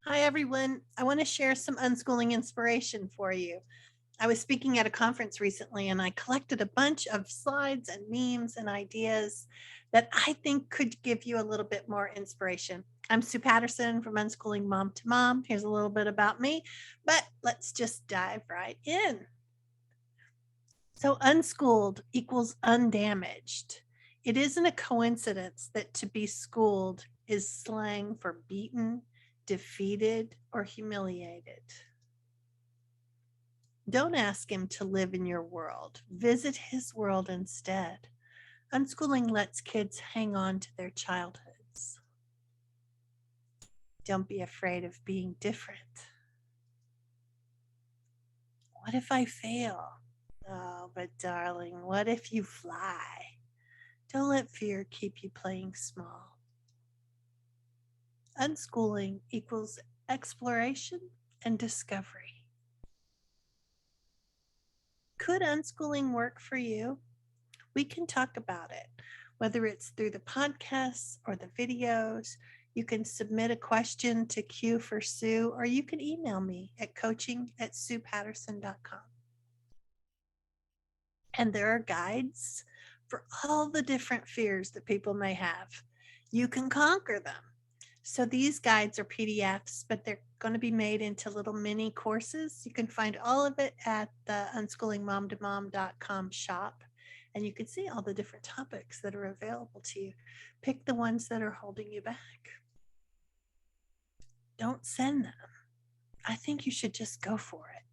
Hi, everyone. I want to share some unschooling inspiration for you. I was speaking at a conference recently and I collected a bunch of slides and memes and ideas that I think could give you a little bit more inspiration. I'm Sue Patterson from Unschooling Mom to Mom. Here's a little bit about me, but let's just dive right in. So, unschooled equals undamaged. It isn't a coincidence that to be schooled is slang for beaten, defeated, or humiliated. Don't ask him to live in your world, visit his world instead. Unschooling lets kids hang on to their childhoods. Don't be afraid of being different. What if I fail? Oh, but darling, what if you fly? Don't let fear keep you playing small. Unschooling equals exploration and discovery. Could unschooling work for you? We can talk about it, whether it's through the podcasts or the videos. You can submit a question to Q for Sue, or you can email me at coaching@suepatterson.com. And there are guides for all the different fears that people may have. You can conquer them. So these guides are PDFs, but they're going to be made into little mini courses. You can find all of it at the unschoolingmomtomom.com shop, and you can see all the different topics that are available to you. Pick the ones that are holding you back. Don't send them. I think you should just go for it.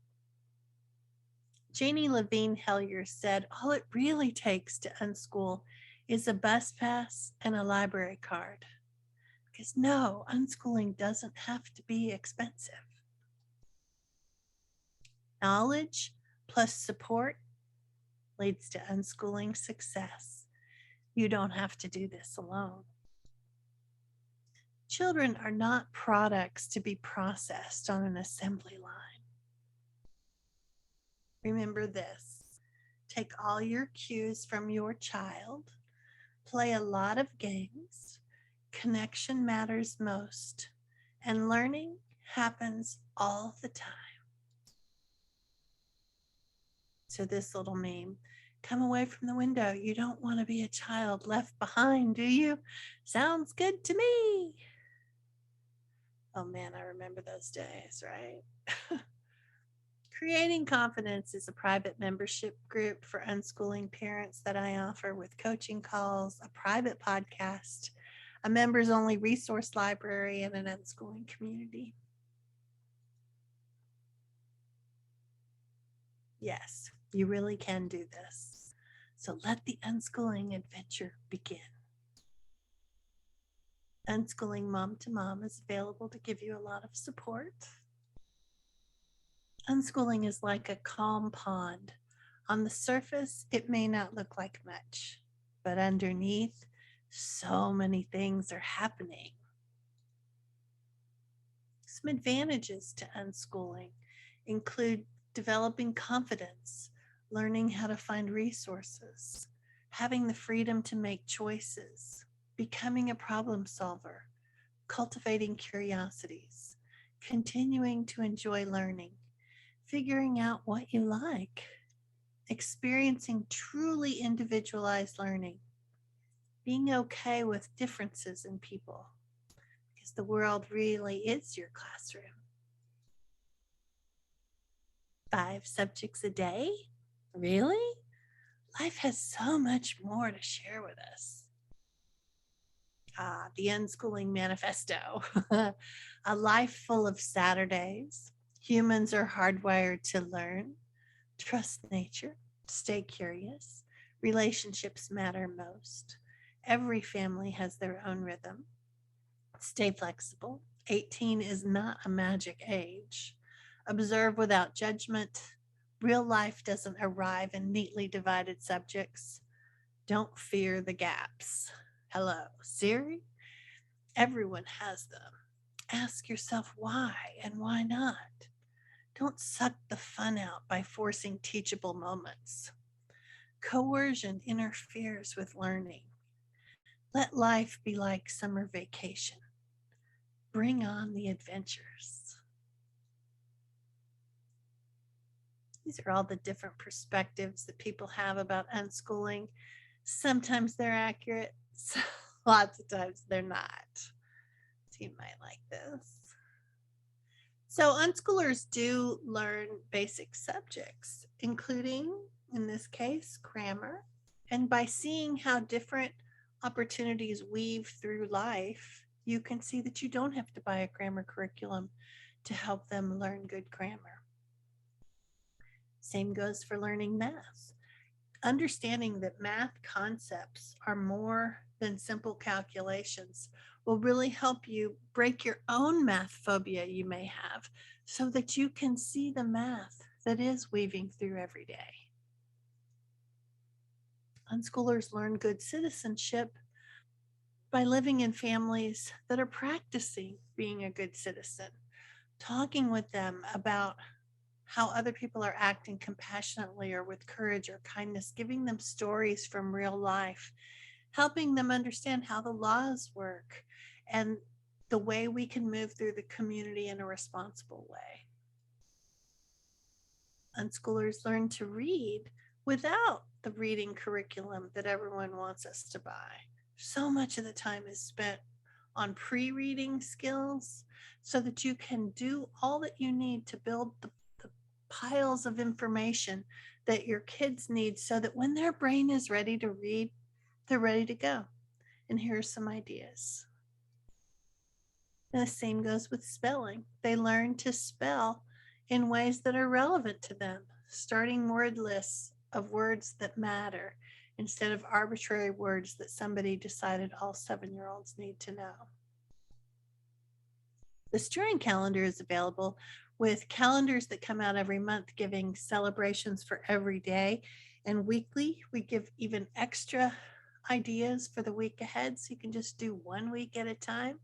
Janie Levine Hellier said, all it really takes to unschool is a bus pass and a library card. Because no, unschooling doesn't have to be expensive. Knowledge plus support leads to unschooling success. You don't have to do this alone. Children are not products to be processed on an assembly line. Remember this. Take all your cues from your child, play a lot of games, connection matters most, and learning happens all the time. So this little meme, come away from the window. You don't want to be a child left behind, do you? Sounds good to me. Oh man, I remember those days, right? Creating Confidence is a private membership group for unschooling parents that I offer with coaching calls, a private podcast, a members only resource library, and an unschooling community. Yes, you really can do this. So let the unschooling adventure begin. Unschooling Mom to Mom is available to give you a lot of support. Unschooling is like a calm pond. On the surface, it may not look like much, but underneath, so many things are happening. Some advantages to unschooling include developing confidence, learning how to find resources, having the freedom to make choices, becoming a problem solver, cultivating curiosities, continuing to enjoy learning, figuring out what you like, experiencing truly individualized learning, being okay with differences in people, because the world really is your classroom. 5 subjects a day? Really? Life has so much more to share with us. The Unschooling Manifesto. A life full of Saturdays. Humans are hardwired to learn. Trust nature. Stay curious. Relationships matter most. Every family has their own rhythm. Stay flexible. 18 is not a magic age. Observe without judgment. Real life doesn't arrive in neatly divided subjects. Don't fear the gaps. Hello, Siri? Everyone has them. Ask yourself why and why not. Don't suck the fun out by forcing teachable moments. Coercion interferes with learning. Let life be like summer vacation. Bring on the adventures. These are all the different perspectives that people have about unschooling. Sometimes they're accurate, so lots of times they're not. So you might like this. So unschoolers do learn basic subjects, including, in this case, grammar. And by seeing how different opportunities weave through life, you can see that you don't have to buy a grammar curriculum to help them learn good grammar. Same goes for learning math. Understanding that math concepts are more than simple calculations will really help you break your own math phobia you may have so that you can see the math that is weaving through every day. Unschoolers learn good citizenship by living in families that are practicing being a good citizen, talking with them about how other people are acting compassionately or with courage or kindness, giving them stories from real life, helping them understand how the laws work and the way we can move through the community in a responsible way. Unschoolers learn to read without the reading curriculum that everyone wants us to buy. So much of the time is spent on pre-reading skills so that you can do all that you need to build the piles of information that your kids need so that when their brain is ready to read, they're ready to go. And here are some ideas. And the same goes with spelling. They learn to spell in ways that are relevant to them, starting word lists of words that matter instead of arbitrary words that somebody decided all 7-year-olds need to know. The Strewing calendar is available with calendars that come out every month giving celebrations for every day. And weekly, we give even extra ideas for the week ahead, so you can just do 1 week at a time.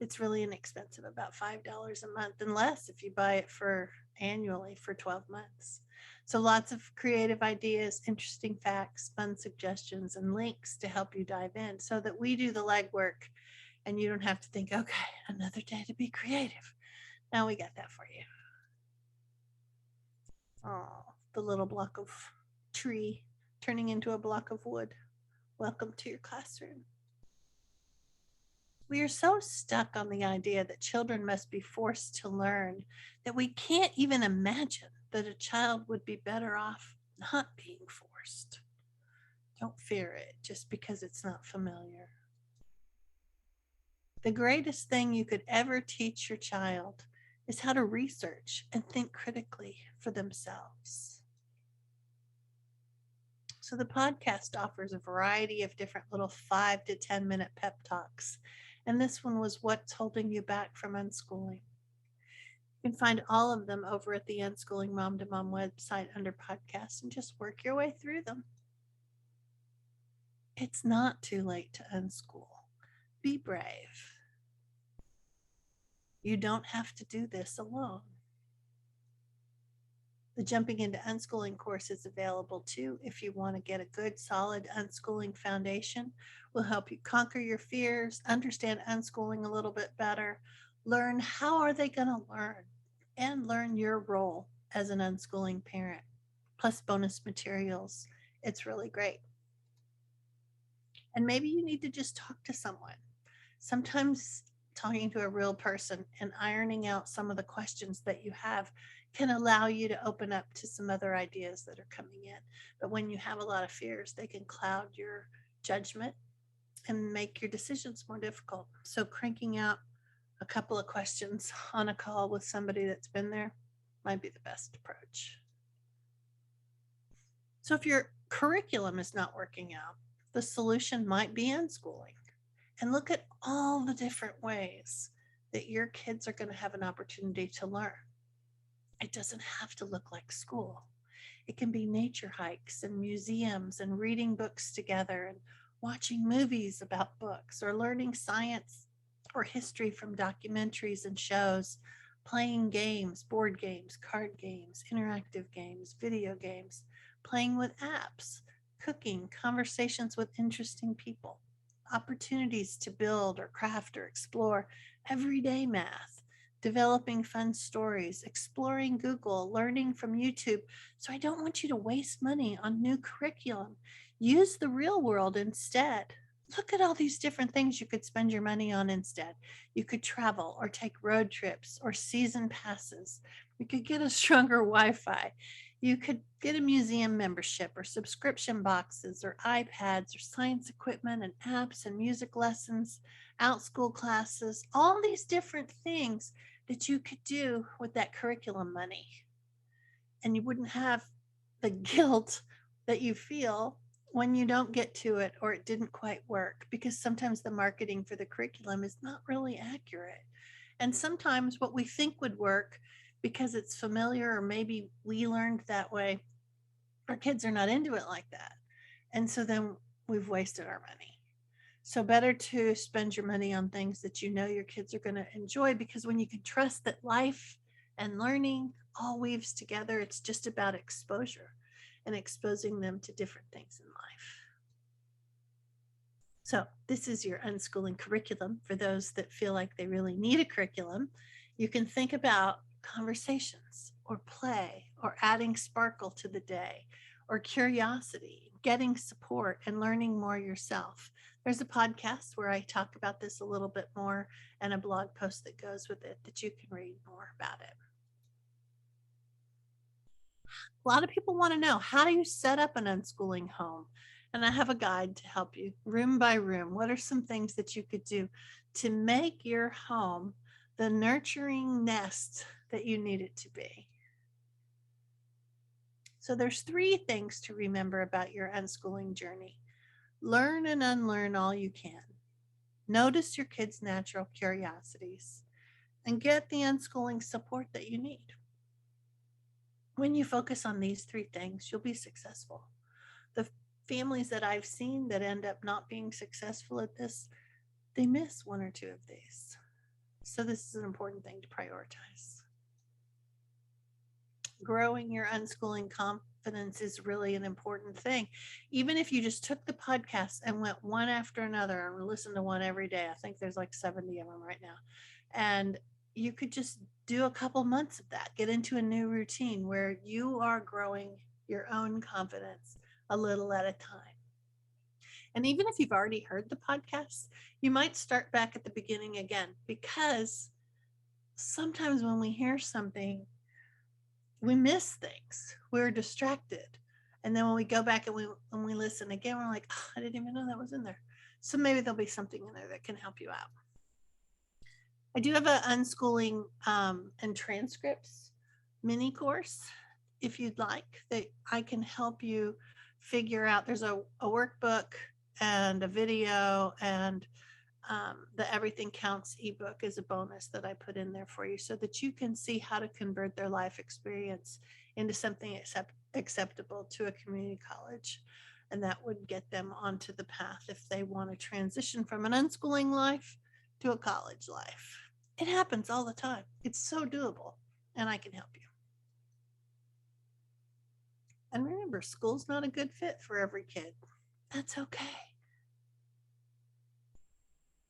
It's really inexpensive, about $5 a month, and less if you buy it for annually for 12 months. So lots of creative ideas, interesting facts, fun suggestions, and links to help you dive in so that we do the legwork and you don't have to think, okay, another day to be creative. Now we got that for you. Oh, the little block of tree turning into a block of wood. Welcome to your classroom. We are so stuck on the idea that children must be forced to learn that we can't even imagine that a child would be better off not being forced. Don't fear it just because it's not familiar. The greatest thing you could ever teach your child is how to research and think critically for themselves. So the podcast offers a variety of different little 5 to 10 minute pep talks. And this one was What's Holding You Back from Unschooling. You can find all of them over at the Unschooling Mom to Mom website under podcasts and just work your way through them. It's not too late to unschool. Be brave. You don't have to do this alone. The Jumping into Unschooling course is available too if you want to get a good, solid unschooling foundation. We'll help you conquer your fears, understand unschooling a little bit better, learn how are they going to learn, and learn your role as an unschooling parent, plus bonus materials. It's really great. And maybe you need to just talk to someone. Sometimes talking to a real person and ironing out some of the questions that you have can allow you to open up to some other ideas that are coming in. But when you have a lot of fears, they can cloud your judgment and make your decisions more difficult. So cranking out a couple of questions on a call with somebody that's been there might be the best approach. So if your curriculum is not working out, the solution might be unschooling. And look at all the different ways that your kids are going to have an opportunity to learn. It doesn't have to look like school. It can be nature hikes and museums and reading books together and watching movies about books or learning science or history from documentaries and shows, playing games, board games, card games, interactive games, video games, playing with apps, cooking, conversations with interesting people, opportunities to build or craft or explore, everyday math, developing fun stories, exploring Google, learning from YouTube. So I don't want you to waste money on new curriculum. Use the real world instead. Look at all these different things you could spend your money on instead. You could travel or take road trips or season passes. You could get a stronger Wi-Fi. You could get a museum membership or subscription boxes or iPads or science equipment and apps and music lessons, outschool classes, all these different things that you could do with that curriculum money. And you wouldn't have the guilt that you feel when you don't get to it or it didn't quite work, because sometimes the marketing for the curriculum is not really accurate. And sometimes what we think would work because it's familiar or maybe we learned that way, our kids are not into it like that. And so then we've wasted our money. So better to spend your money on things that you know your kids are going to enjoy, because when you can trust that life and learning all weaves together, it's just about exposure and exposing them to different things in life. So this is your unschooling curriculum for those that feel like they really need a curriculum. You can think about conversations or play or adding sparkle to the day or curiosity, getting support and learning more yourself. There's a podcast where I talk about this a little bit more and a blog post that goes with it that you can read more about it. A lot of people want to know, how do you set up an unschooling home? And I have a guide to help you room by room. What are some things that you could do to make your home the nurturing nest that you need it to be? So there's 3 things to remember about your unschooling journey. Learn and unlearn all you can. Notice your kids' natural curiosities and get the unschooling support that you need. When you focus on these 3 things, you'll be successful. The families that I've seen that end up not being successful at this, they miss 1 or 2 of these. So this is an important thing to prioritize. Growing your unschooling confidence is really an important thing. Even if you just took the podcast and went one after another and listened to one every day, I think there's like 70 of them right now. And you could just do a couple months of that, get into a new routine where you are growing your own confidence a little at a time. And even if you've already heard the podcast, you might start back at the beginning again, because sometimes when we hear something, we miss things. We're distracted. And then when we go back and we listen again, we're like, oh, I didn't even know that was in there. So maybe there'll be something in there that can help you out. I do have an Unschooling and Transcripts mini course, if you'd like, that I can help you figure out. There's a workbook and a video, and the Everything Counts ebook is a bonus that I put in there for you so that you can see how to convert their life experience into something acceptable to a community college. And that would get them onto the path if they want to transition from an unschooling life to a college life. It happens all the time. It's so doable, and I can help you. And remember, school's not a good fit for every kid. That's okay.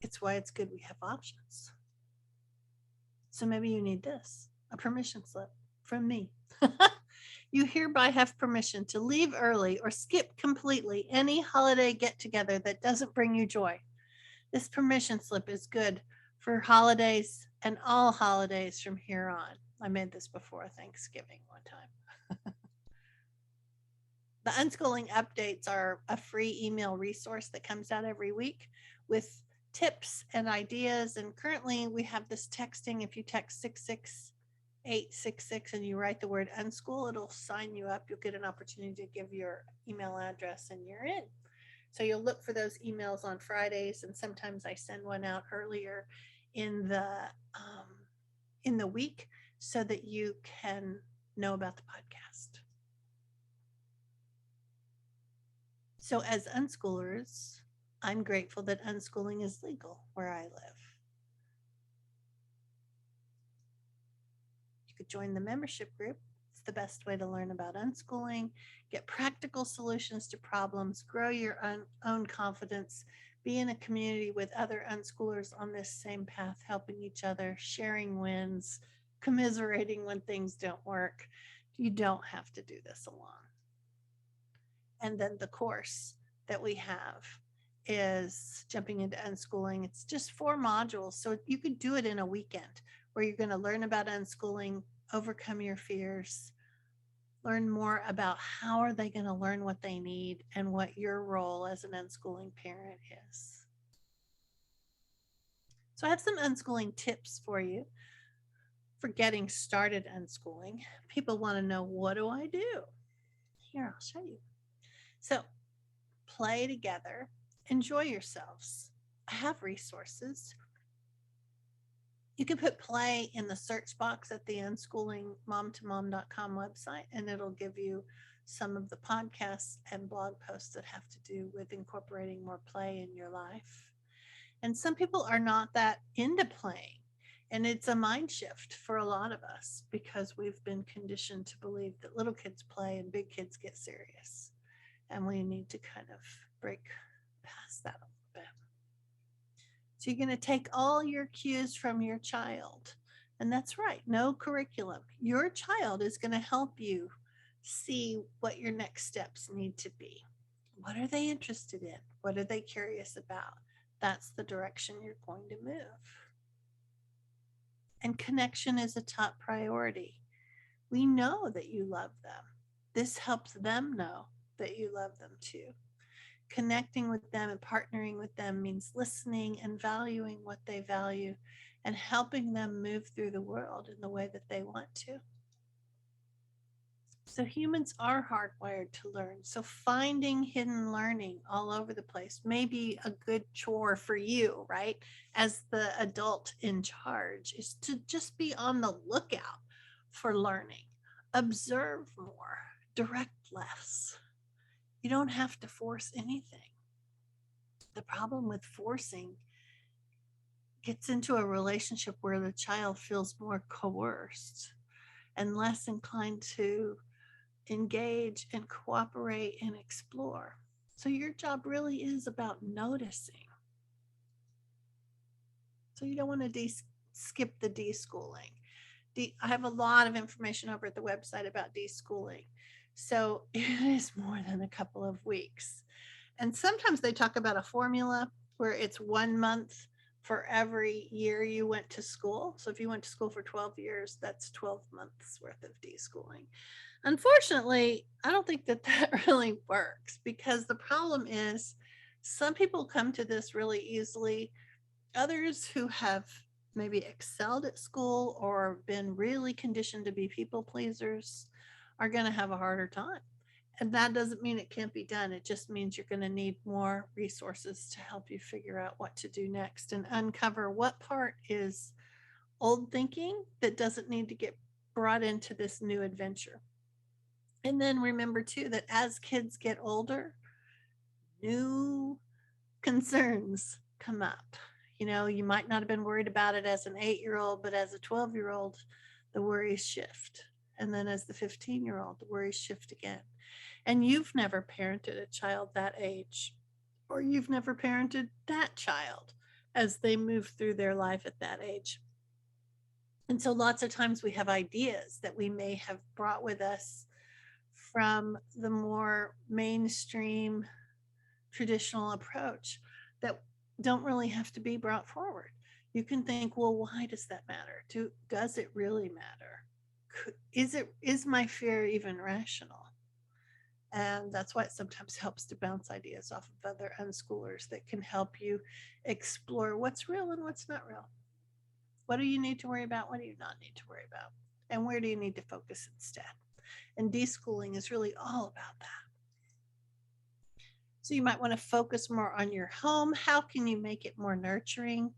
It's why it's good we have options. So maybe you need this, a permission slip from me. You hereby have permission to leave early or skip completely any holiday get-together that doesn't bring you joy. This permission slip is good for holidays and all holidays from here on. I made this before Thanksgiving one time. The Unschooling Updates are a free email resource that comes out every week with tips and ideas. And currently we have this texting. If you text 66866 and you write the word unschool, it'll sign you up. You'll get an opportunity to give your email address and you're in. So you'll look for those emails on Fridays, and sometimes I send one out earlier in the week so that you can know about the podcast. So as unschoolers, I'm grateful that unschooling is legal where I live. You could join the membership group. It's the best way to learn about unschooling, get practical solutions to problems, grow your own confidence, Be in a community with other unschoolers on this same path, helping each other, sharing wins, commiserating when things don't work. You don't have to do this alone. And then the course that we have is jumping into unschooling. It's just 4 modules. So you could do it in a weekend where you're going to learn about unschooling, overcome your fears, learn more about how are they going to learn what they need and what your role as an unschooling parent is. So I have some unschooling tips for you for getting started unschooling. People want to know, what do I do? Here, I'll show you. So play together, enjoy yourselves. I have resources. You can put play in the search box at the unschoolingmomtomom.com website, and it'll give you some of the podcasts and blog posts that have to do with incorporating more play in your life. And some people are not that into playing, and it's a mind shift for a lot of us because we've been conditioned to believe that little kids play and big kids get serious. And we need to kind of break past that a little bit. So you're going to take all your cues from your child. And that's right, no curriculum. Your child is going to help you see what your next steps need to be. What are they interested in? What are they curious about? That's the direction you're going to move. And connection is a top priority. We know that you love them. This helps them know that you love them too. Connecting with them and partnering with them means listening and valuing what they value and helping them move through the world in the way that they want to. So humans are hardwired to learn. So finding hidden learning all over the place may be a good chore for you, right? As the adult in charge, is to just be on the lookout for learning. Observe more, direct less. You don't have to force anything. The problem with forcing gets into a relationship where the child feels more coerced and less inclined to engage and cooperate and explore. So your job really is about noticing. So you don't want to skip the deschooling. I have a lot of information over at the website about deschooling. So it is more than a couple of weeks. And sometimes they talk about a formula where it's 1 month for every year you went to school. So if you went to school for 12 years, that's 12 months worth of deschooling. Unfortunately, I don't think that really works because the problem is some people come to this really easily. Others who have maybe excelled at school or been really conditioned to be people pleasers are going to have a harder time. And that doesn't mean it can't be done. It just means you're going to need more resources to help you figure out what to do next and uncover what part is old thinking that doesn't need to get brought into this new adventure. And then remember too that as kids get older, new concerns come up. You know, you might not have been worried about it as an 8-year-old, but as a 12-year-old, the worries shift. And then as the 15-year-old, the worries shift again. And you've never parented a child that age, or you've never parented that child as they move through their life at that age. And so lots of times we have ideas that we may have brought with us from the more mainstream traditional approach that don't really have to be brought forward. You can think, well, why does that matter? Does it really matter? Is my fear even rational? And that's why it sometimes helps to bounce ideas off of other unschoolers that can help you explore what's real and what's not real. What do you need to worry about? What do you not need to worry about? And where do you need to focus instead? And deschooling is really all about that. So you might want to focus more on your home. How can you make it more nurturing?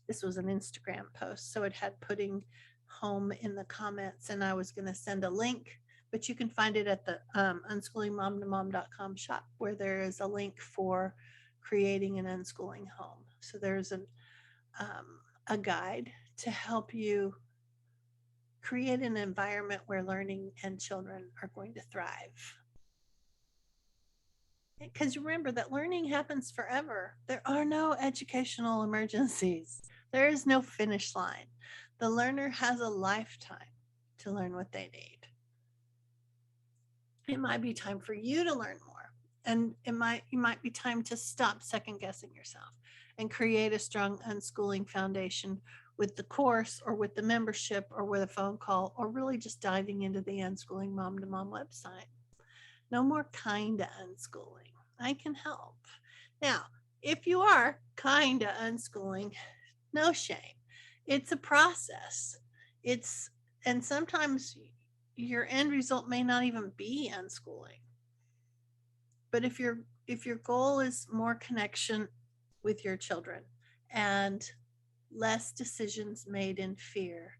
This was an Instagram post, so it had putting home in the comments, and I was going to send a link, but you can find it at the unschoolingmomtomom.com shop, where there is a link for creating an unschooling home. So there's a guide to help you create an environment where learning and children are going to thrive. Because remember that learning happens forever. There are no educational emergencies. There is no finish line. The learner has a lifetime to learn what they need. It might be time for you to learn more. And it might be time to stop second guessing yourself and create a strong unschooling foundation with the course or with the membership or with a phone call or really just diving into the Unschooling Mom to Mom website. No more kind of unschooling. I can help. Now, if you are kind of unschooling, no shame. It's a process. And sometimes your end result may not even be unschooling. But if your goal is more connection with your children and less decisions made in fear,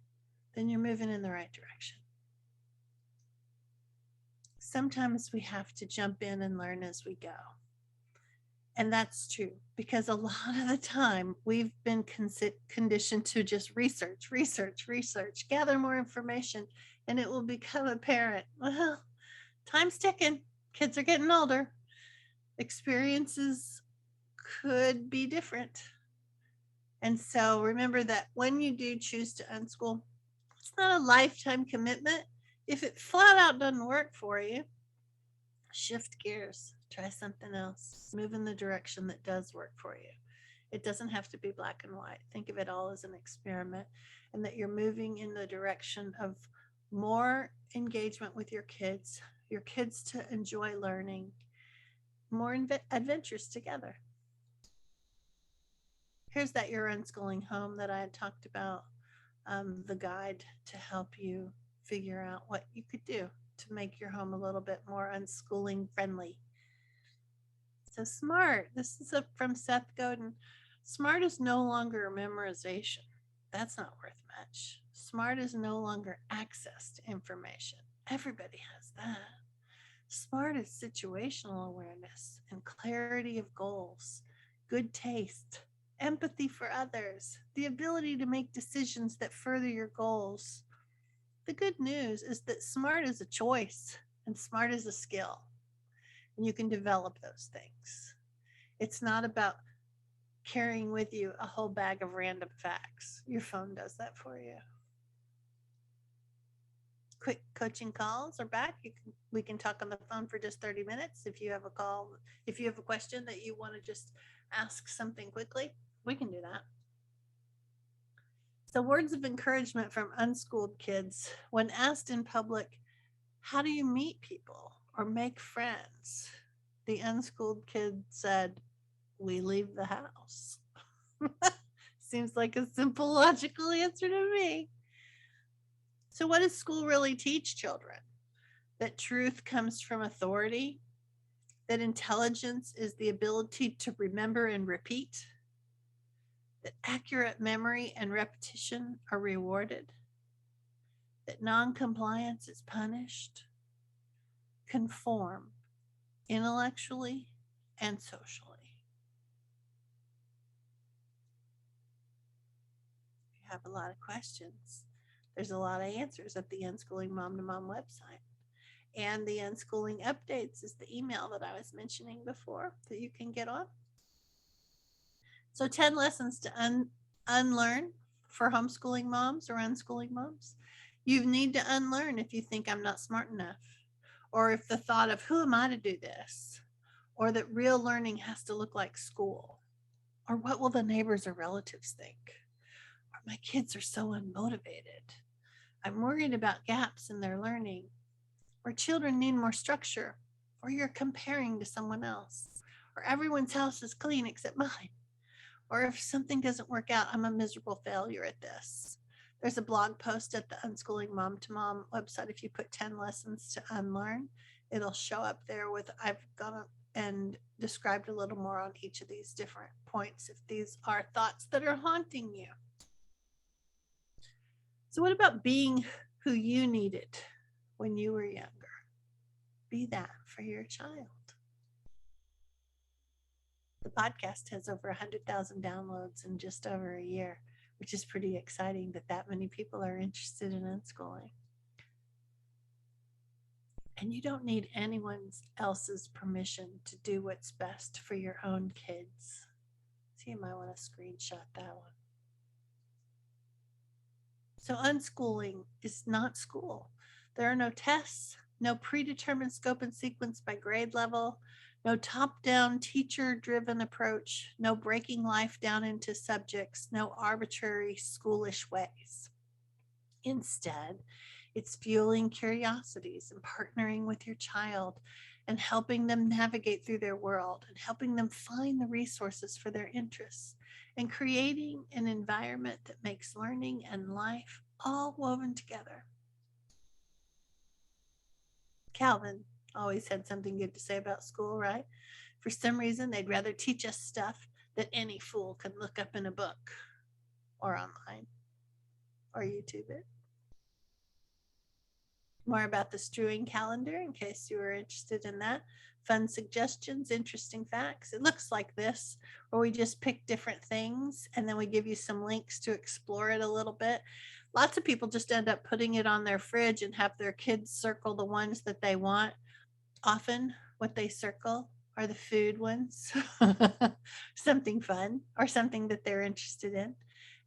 then you're moving in the right direction. Sometimes we have to jump in and learn as we go. And that's true because a lot of the time we've been conditioned to just research, gather more information, and it will become apparent. Well, time's ticking. Kids are getting older. Experiences could be different. And so remember that when you do choose to unschool, it's not a lifetime commitment. If it flat out doesn't work for you, shift gears, try something else, move in the direction that does work for you. It doesn't have to be black and white. Think of it all as an experiment and that you're moving in the direction of more engagement with your kids to enjoy learning, more adventures together. Here's that Your Unschooling Home that I had talked about, the guide to help you figure out what you could do to make your home a little bit more unschooling friendly. So SMART, this is from Seth Godin. SMART is no longer memorization. That's not worth much. SMART is no longer access to information. Everybody has that. SMART is situational awareness and clarity of goals, good taste, empathy for others, the ability to make decisions that further your goals. The good news is that SMART is a choice and SMART is a skill. And you can develop those things. It's not about carrying with you a whole bag of random facts. Your phone does that for you. Quick coaching calls are back. We can talk on the phone for just 30 minutes. If you have a call, if you have a question that you want to just ask something quickly, we can do that. So words of encouragement from unschooled kids. When asked in public, how do you meet people or make friends? The unschooled kid said, we leave the house. Seems like a simple, logical answer to me. So what does school really teach children? That truth comes from authority, that intelligence is the ability to remember and repeat, that accurate memory and repetition are rewarded, that non-compliance is punished, conform intellectually and socially. If you have a lot of questions, there's a lot of answers at the Unschooling Mom to Mom website. And the Unschooling Updates is the email that I was mentioning before that you can get on. So 10 lessons to unlearn for homeschooling moms or unschooling moms. You need to unlearn if you think I'm not smart enough, or if the thought of who am I to do this, or that real learning has to look like school, or what will the neighbors or relatives think, or my kids are so unmotivated. I'm worried about gaps in their learning, or children need more structure, or you're comparing to someone else, or everyone's house is clean except mine, or if something doesn't work out, I'm a miserable failure at this. There's a blog post at the Unschooling Mom to Mom website. If you put 10 lessons to unlearn, it'll show up there with, I've gone and described a little more on each of these different points if these are thoughts that are haunting you. So what about being who you needed when you were younger? Be that for your child. The podcast has over 100,000 downloads in just over a year, which is pretty exciting that many people are interested in unschooling. And you don't need anyone else's permission to do what's best for your own kids. So you might want to screenshot that one. So unschooling is not school. There are no tests, no predetermined scope and sequence by grade level, no top-down teacher-driven approach, no breaking life down into subjects, no arbitrary schoolish ways. Instead, it's fueling curiosities and partnering with your child and helping them navigate through their world and helping them find the resources for their interests and creating an environment that makes learning and life all woven together. Calvin always had something good to say about school, right? For some reason, they'd rather teach us stuff that any fool can look up in a book or online or YouTube it. More about the Strewing calendar in case you were interested in that. Fun suggestions, interesting facts. It looks like this, where we just pick different things and then we give you some links to explore it a little bit. Lots of people just end up putting it on their fridge and have their kids circle the ones that they want. Often what they circle are the food ones, something fun or something that they're interested in.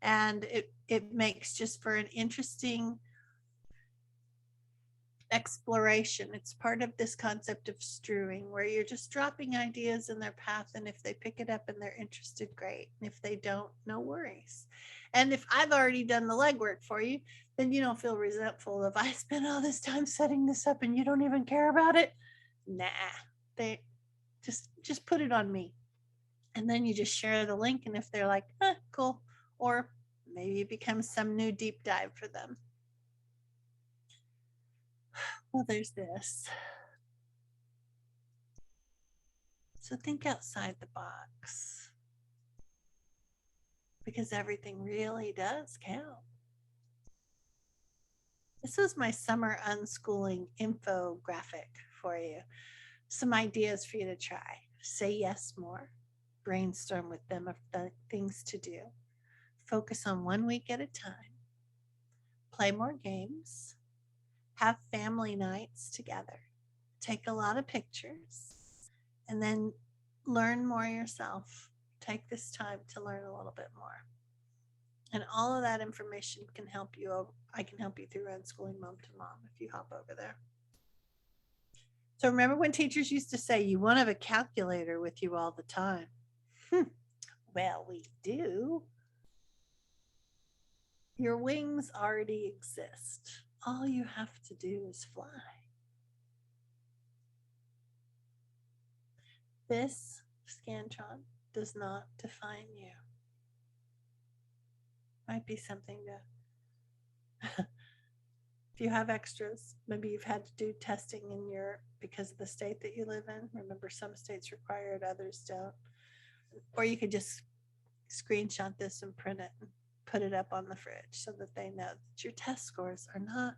And it makes just for an interesting exploration. It's part of this concept of strewing, where you're just dropping ideas in their path, and if they pick it up and they're interested, great. And if they don't, no worries. And if I've already done the legwork for you, then you don't feel resentful if I spent all this time setting this up and you don't even care about it. Nah, they just put it on me. And then you just share the link, and if they're like, cool, or maybe it becomes some new deep dive for them. Well, there's this. So think outside the box, because everything really does count. This was my summer unschooling infographic for you. Some ideas for you to try. Say yes more. Brainstorm with them of the things to do. Focus on 1 week at a time. Play more games. Have family nights together. Take a lot of pictures. And then learn more yourself. Take this time to learn a little bit more. And all of that information can help you. I can help you through Unschooling Mom to Mom if you hop over there. So remember when teachers used to say, you won't have a calculator with you all the time? Well, we do. Your wings already exist. All you have to do is fly. This Scantron does not define you. Might be something to, if you have extras, maybe you've had to do testing in because of the state that you live in. Remember, some states require it, others don't. Or you could just screenshot this and print it and put it up on the fridge so that they know that your test scores are not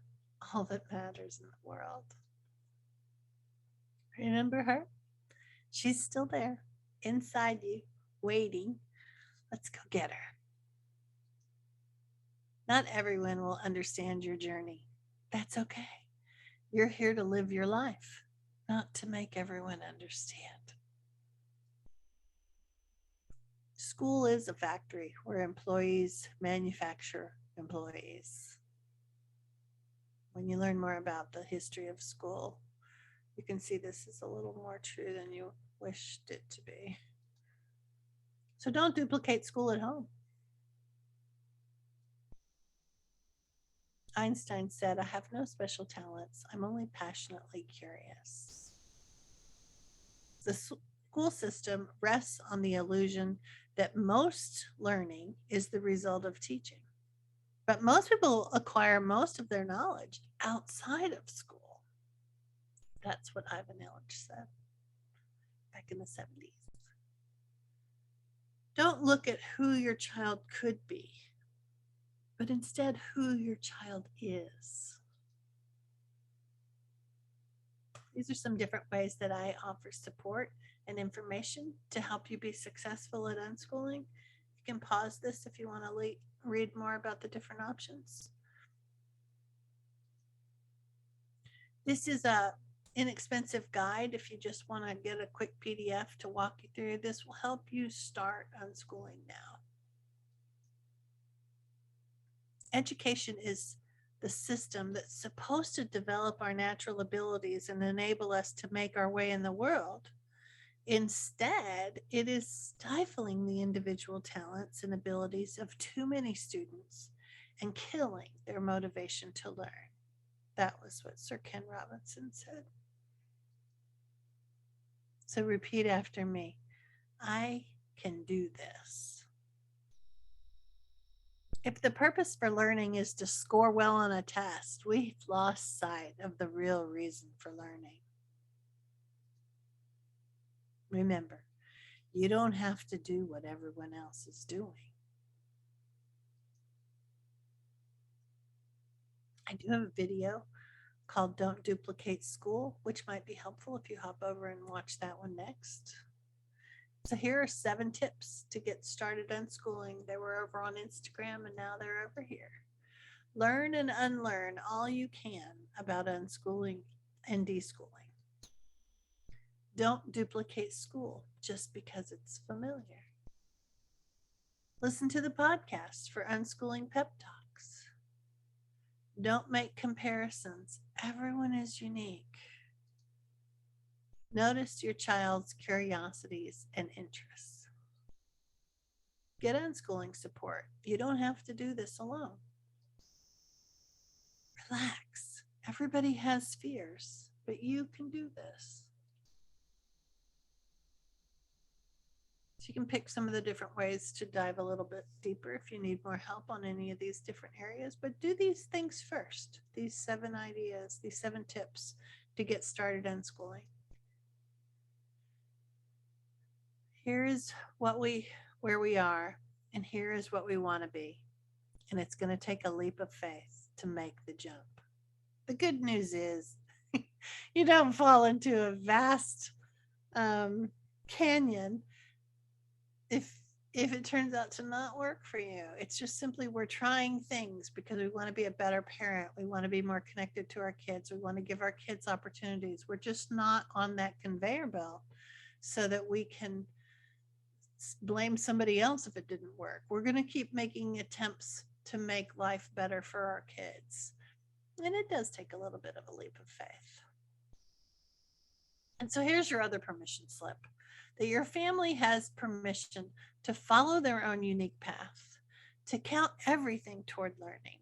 all that matters in the world. Remember her? She's still there, inside you, waiting. Let's go get her. Not everyone will understand your journey. That's okay. You're here to live your life, not to make everyone understand. School is a factory where employees manufacture employees. When you learn more about the history of school, you can see this is a little more true than you wished it to be. So don't duplicate school at home. Einstein said, I have no special talents. I'm only passionately curious. The school system rests on the illusion that most learning is the result of teaching. But most people acquire most of their knowledge outside of school. That's what Ivan Illich said back in the 70s. Don't look at who your child could be, but instead who your child is. These are some different ways that I offer support and information to help you be successful at unschooling. You can pause this if you want to read more about the different options. This is inexpensive guide if you just want to get a quick PDF to walk you through. This will help you start unschooling now. Education is the system that's supposed to develop our natural abilities and enable us to make our way in the world. Instead, it is stifling the individual talents and abilities of too many students and killing their motivation to learn. That was what Sir Ken Robinson said. So repeat after me. I can do this. If the purpose for learning is to score well on a test, we've lost sight of the real reason for learning. Remember, you don't have to do what everyone else is doing. I do have a video called Don't Duplicate School, which might be helpful if you hop over and watch that one next. So here are 7 tips to get started unschooling. They were over on Instagram and now they're over here. Learn and unlearn all you can about unschooling and deschooling. Don't duplicate school just because it's familiar. Listen to the podcast for unschooling pep talks. Don't make comparisons. Everyone is unique. Notice your child's curiosities and interests. Get unschooling support. You don't have to do this alone. Relax. Everybody has fears, but you can do this. So you can pick some of the different ways to dive a little bit deeper if you need more help on any of these different areas, but do these things first. These 7 ideas, these 7 tips to get started unschooling. Here is where we are, and here is what we want to be. And it's going to take a leap of faith to make the jump. The good news is you don't fall into a vast canyon if it turns out to not work for you. It's just simply we're trying things because we want to be a better parent. We want to be more connected to our kids. We want to give our kids opportunities. We're just not on that conveyor belt so that we can blame somebody else if it didn't work. We're going to keep making attempts to make life better for our kids. And it does take a little bit of a leap of faith. And so here's your other permission slip, that your family has permission to follow their own unique path, to count everything toward learning,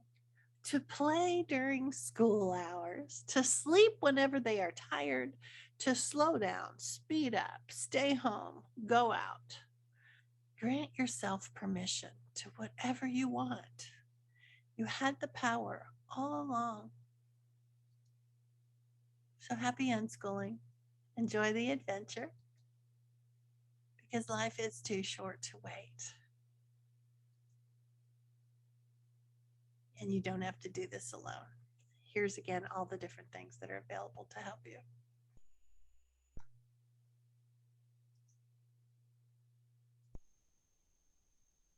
to play during school hours, to sleep whenever they are tired, to slow down, speed up, stay home, go out. Grant yourself permission to whatever you want. You had the power all along. So happy unschooling. Enjoy the adventure, because life is too short to wait. And you don't have to do this alone. Here's again all the different things that are available to help you.